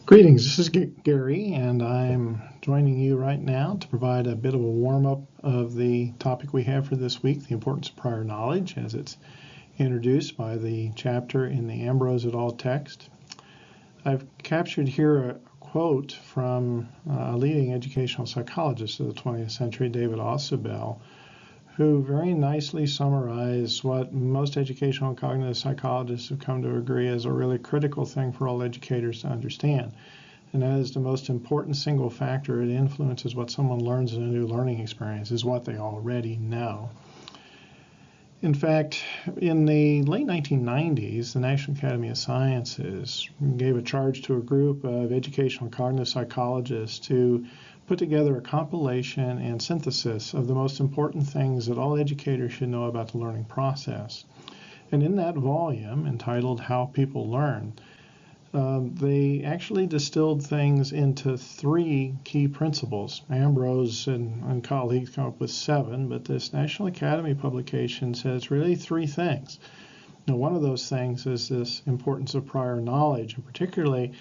Greetings, this is Gary, and I'm joining you right now to provide a bit of a warm-up of the topic we have for this week, the importance of prior knowledge, as it's introduced by the chapter in the Ambrose et al. Text. I've captured here a quote from a leading educational psychologist of the 20th century, David Ausubel, who very nicely summarized what most educational and cognitive psychologists have come to agree is a really critical thing for all educators to understand. And that is the most important single factor that influences what someone learns in a new learning experience is what they already know. In fact, in the late 1990s, the National Academy of Sciences gave a charge to a group of educational and cognitive psychologists to put together a compilation and synthesis of the most important things that all educators should know about the learning process. And in that volume, entitled How People Learn, they actually distilled things into three key principles. Ambrose and colleagues come up with 7, but this National Academy publication says really 3 things. Now, one of those things is this importance of prior knowledge, and particularly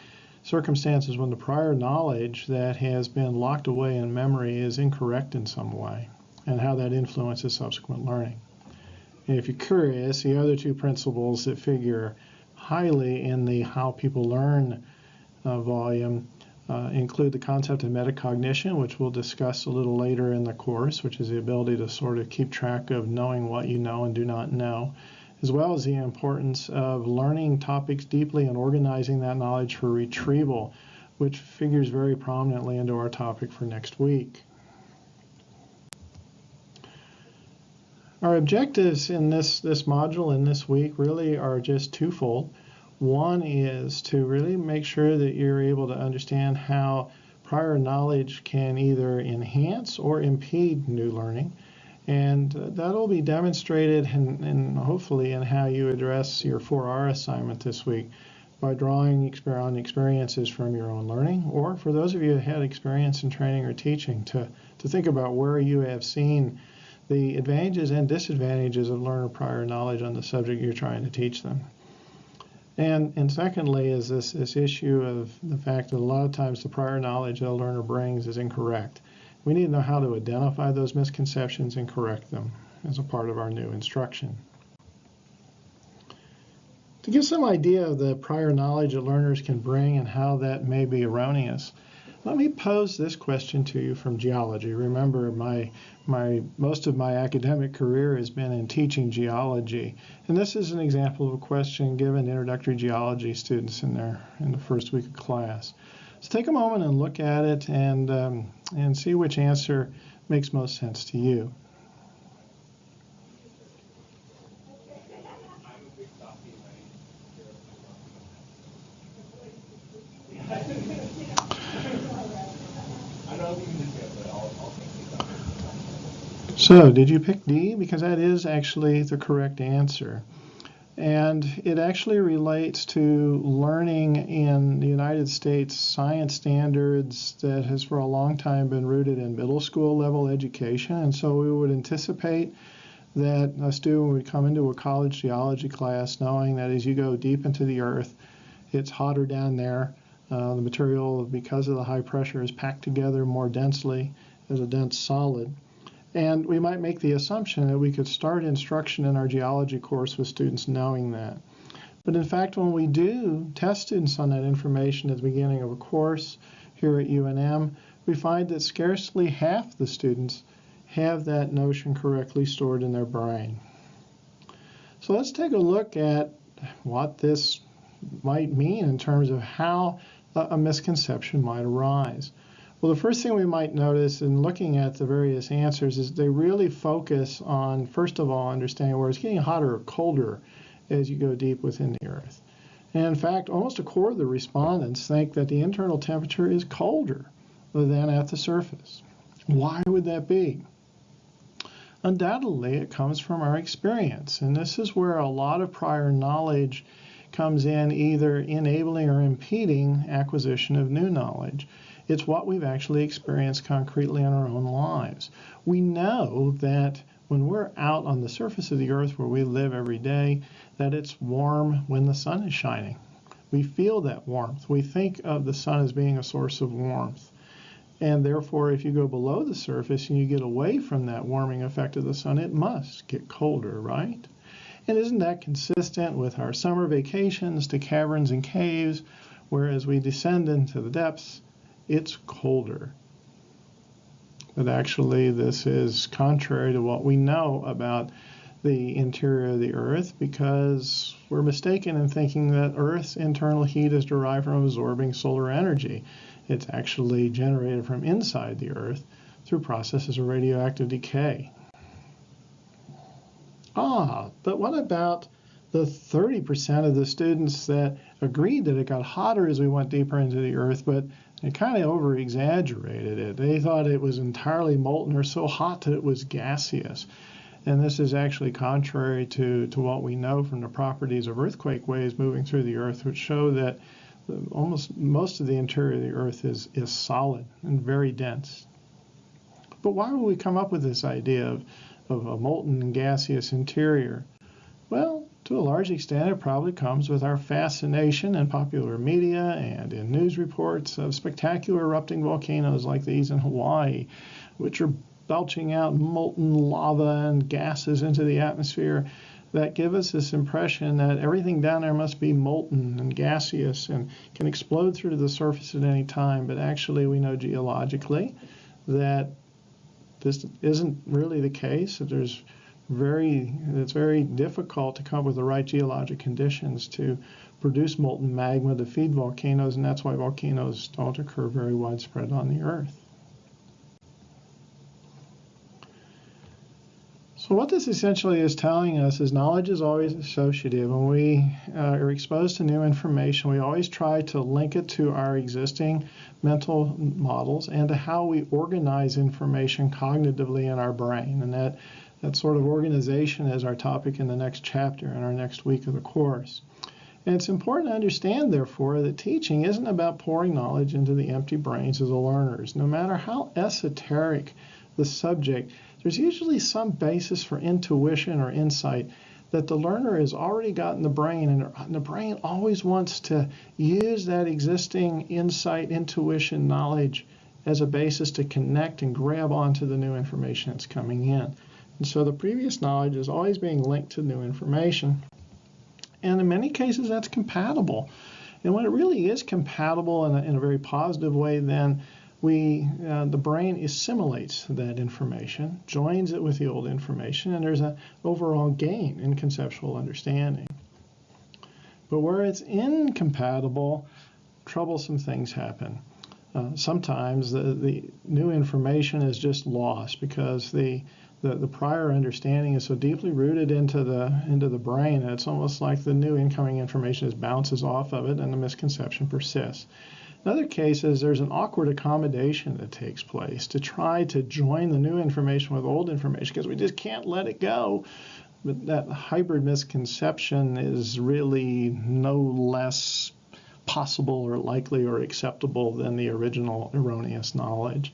circumstances when the prior knowledge that has been locked away in memory is incorrect in some way, and how that influences subsequent learning. And if you're curious, the other 2 principles that figure highly in the How People Learn volume include the concept of metacognition, which we'll discuss a little later in the course, which is the ability to sort of keep track of knowing what you know and do not know, as well as the importance of learning topics deeply and organizing that knowledge for retrieval, which figures very prominently into our topic for next week. Our objectives in this module in this week really are just twofold. One is to really make sure that you're able to understand how prior knowledge can either enhance or impede new learning. And that'll be demonstrated and hopefully in how you address your 4R assignment this week by drawing on experiences from your own learning, or for those of you who had experience in training or teaching, to think about where you have seen the advantages and disadvantages of learner prior knowledge on the subject you're trying to teach them. And secondly is this issue of the fact that a lot of times the prior knowledge that a learner brings is incorrect. We need to know how to identify those misconceptions and correct them as a part of our new instruction. To give some idea of the prior knowledge that learners can bring and how that may be erroneous, let me pose this question to you from geology. Remember, most of my academic career has been in teaching geology, and this is an example of a question given introductory geology students in the first week of class. So take a moment and look at it and see which answer makes most sense to you. So, did you pick D? Because that is actually the correct answer. And it actually relates to learning in the United States science standards that has for a long time been rooted in middle school level education. And so we would anticipate that a student would come into a college geology class knowing that as you go deep into the earth, it's hotter down there. The material, because of the high pressure, is packed together more densely as a dense solid. And we might make the assumption that we could start instruction in our geology course with students knowing that. But in fact, when we do test students on that information at the beginning of a course here at UNM, we find that scarcely half the students have that notion correctly stored in their brain. So let's take a look at what this might mean in terms of how a misconception might arise. Well, the first thing we might notice in looking at the various answers is they really focus on, first of all, understanding where it's getting hotter or colder as you go deep within the earth. And in fact, almost a quarter of the respondents think that the internal temperature is colder than at the surface. Why would that be? Undoubtedly, it comes from our experience, and this is where a lot of prior knowledge comes in, either enabling or impeding acquisition of new knowledge. It's what we've actually experienced concretely in our own lives. We know that when we're out on the surface of the earth where we live every day, that it's warm when the sun is shining. We feel that warmth. We think of the sun as being a source of warmth. And therefore, if you go below the surface and you get away from that warming effect of the sun, it must get colder, right? And isn't that consistent with our summer vacations to caverns and caves, where as we descend into the depths, it's colder? But actually, this is contrary to what we know about the interior of the Earth, because we're mistaken in thinking that Earth's internal heat is derived from absorbing solar energy. It's actually generated from inside the Earth through processes of radioactive decay. But what about the 30% of the students that agreed that it got hotter as we went deeper into the Earth, but they kind of over-exaggerated it? They thought it was entirely molten or so hot that it was gaseous. And this is actually contrary to what we know from the properties of earthquake waves moving through the Earth, which show that almost most of the interior of the Earth is solid and very dense. But why would we come up with this idea of a molten and gaseous interior? Well, to a large extent, it probably comes with our fascination in popular media and in news reports of spectacular erupting volcanoes like these in Hawaii, which are belching out molten lava and gases into the atmosphere that give us this impression that everything down there must be molten and gaseous and can explode through to the surface at any time. But actually, we know geologically that this isn't really the case. It's very difficult to come up with the right geologic conditions to produce molten magma to feed volcanoes, and that's why volcanoes don't occur very widespread on the Earth. So what this essentially is telling us is knowledge is always associative. When we are exposed to new information, we always try to link it to our existing mental models and to how we organize information cognitively in our brain. And that sort of organization is our topic in the next chapter, in our next week of the course. And it's important to understand, therefore, that teaching isn't about pouring knowledge into the empty brains of the learners. No matter how esoteric the subject, there's usually some basis for intuition or insight that the learner has already got in the brain, and the brain always wants to use that existing insight, intuition, knowledge as a basis to connect and grab onto the new information that's coming in. And so the previous knowledge is always being linked to new information. And in many cases, that's compatible. And when it really is compatible in a very positive way, then the brain assimilates that information, joins it with the old information, and there's an overall gain in conceptual understanding. But where it's incompatible, troublesome things happen. Sometimes the new information is just lost because the prior understanding is so deeply rooted into the brain that it's almost like the new incoming information just bounces off of it and the misconception persists. In other cases, there's an awkward accommodation that takes place to try to join the new information with old information because we just can't let it go. But that hybrid misconception is really no less possible or likely or acceptable than the original erroneous knowledge.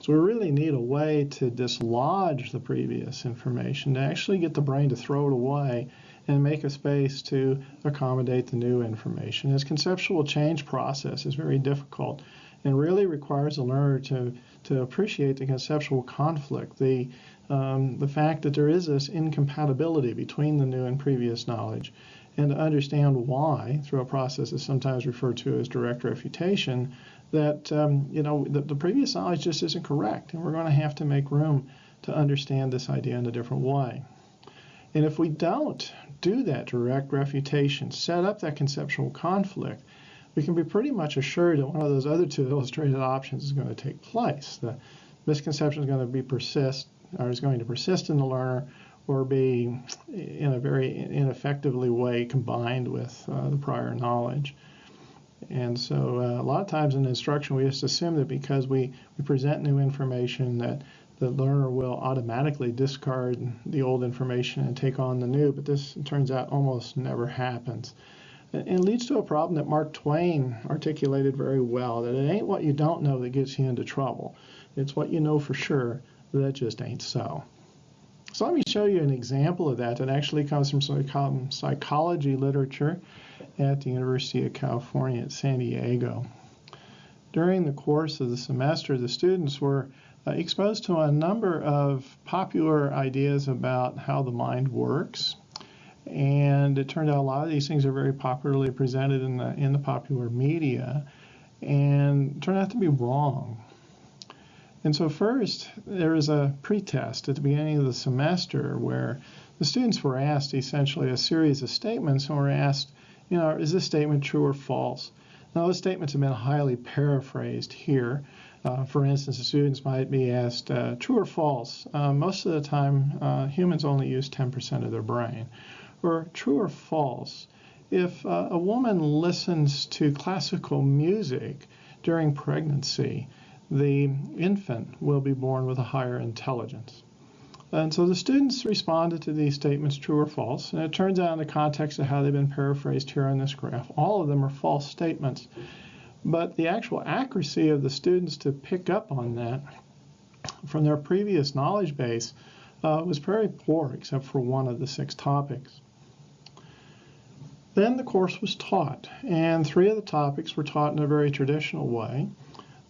So we really need a way to dislodge the previous information, to actually get the brain to throw it away and make a space to accommodate the new information. This conceptual change process is very difficult and really requires the learner to appreciate the conceptual conflict, the fact that there is this incompatibility between the new and previous knowledge, and to understand why, through a process that's sometimes referred to as direct refutation, that the previous knowledge just isn't correct, and we're going to have to make room to understand this idea in a different way. And if we don't do that direct refutation, set up that conceptual conflict, we can be pretty much assured that one of those other two illustrated options is going to take place. The misconception is going to persist in the learner, or be in a very ineffectively way combined with the prior knowledge. And so a lot of times in instruction, we just assume that because we present new information that the learner will automatically discard the old information and take on the new, but this, it turns out, almost never happens. And it leads to a problem that Mark Twain articulated very well, that it ain't what you don't know that gets you into trouble. It's what you know for sure that just ain't so. So let me show you an example of that actually comes from some psychology literature at the University of California at San Diego. During the course of the semester, the students were exposed to a number of popular ideas about how the mind works. And it turned out a lot of these things are very popularly presented in the popular media and turned out to be wrong. And so first, there was a pretest at the beginning of the semester where the students were asked essentially a series of statements and were asked, is this statement true or false? Now, those statements have been highly paraphrased here. For instance, the students might be asked, true or false? Most of the time, humans only use 10% of their brain. Or true or false? If a woman listens to classical music during pregnancy, the infant will be born with a higher intelligence. And so the students responded to these statements, true or false, and it turns out in the context of how they've been paraphrased here on this graph, all of them are false statements. But the actual accuracy of the students to pick up on that from their previous knowledge base was very poor, except for one of the 6 topics. Then the course was taught, and 3 of the topics were taught in a very traditional way.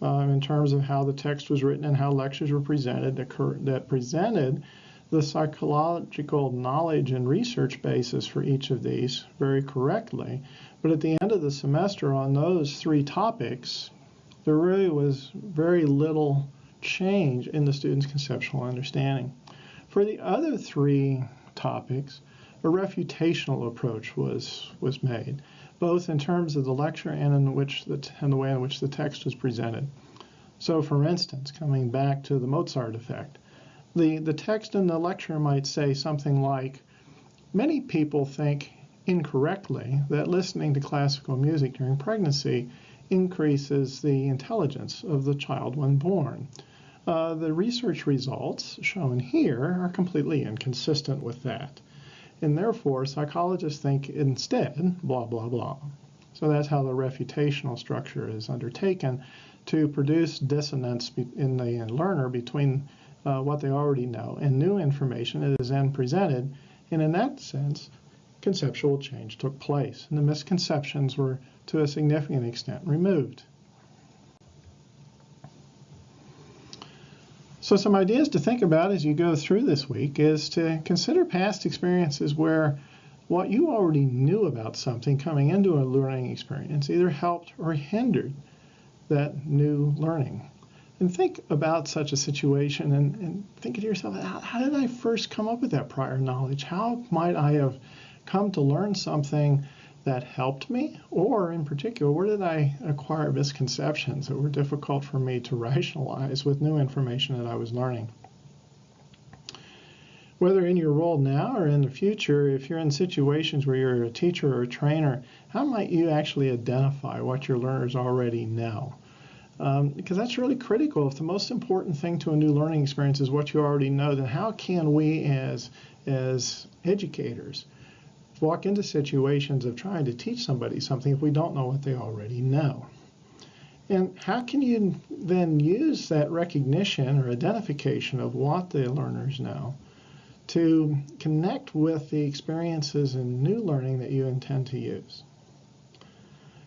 In terms of how the text was written and how lectures were presented that presented the psychological knowledge and research basis for each of these very correctly. But at the end of the semester on those 3 topics, there really was very little change in the students' conceptual understanding. For the other 3 topics, a refutational approach was made, both in terms of the lecture and the way in which the text was presented. So, for instance, coming back to the Mozart effect, the text in the lecture might say something like, many people think incorrectly that listening to classical music during pregnancy increases the intelligence of the child when born. The research results shown here are completely inconsistent with that. And therefore, psychologists think instead, blah, blah, blah. So that's how the refutational structure is undertaken to produce dissonance in the learner between what they already know and new information that is then presented. And in that sense, conceptual change took place, and the misconceptions were to a significant extent removed. So some ideas to think about as you go through this week is to consider past experiences where what you already knew about something coming into a learning experience either helped or hindered that new learning. And think about such a situation and think to yourself, how did I first come up with that prior knowledge? How might I have come to learn something that helped me? Or in particular, where did I acquire misconceptions that were difficult for me to rationalize with new information that I was learning? Whether in your role now or in the future, if you're in situations where you're a teacher or a trainer, how might you actually identify what your learners already know? Because that's really critical. If the most important thing to a new learning experience is what you already know, then how can we as educators walk into situations of trying to teach somebody something if we don't know what they already know? And how can you then use that recognition or identification of what the learners know to connect with the experiences in new learning that you intend to use?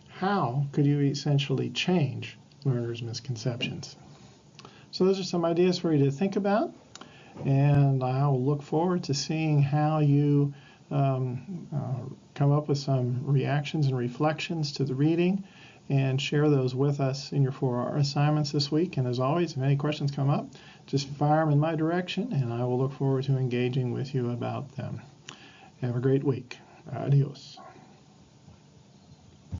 How could you essentially change learners' misconceptions? So those are some ideas for you to think about, and I will look forward to seeing how you come up with some reactions and reflections to the reading and share those with us in your 4-hour assignments this week. And as always, if any questions come up, just fire them in my direction, and I will look forward to engaging with you about them. Have a great week. Adios.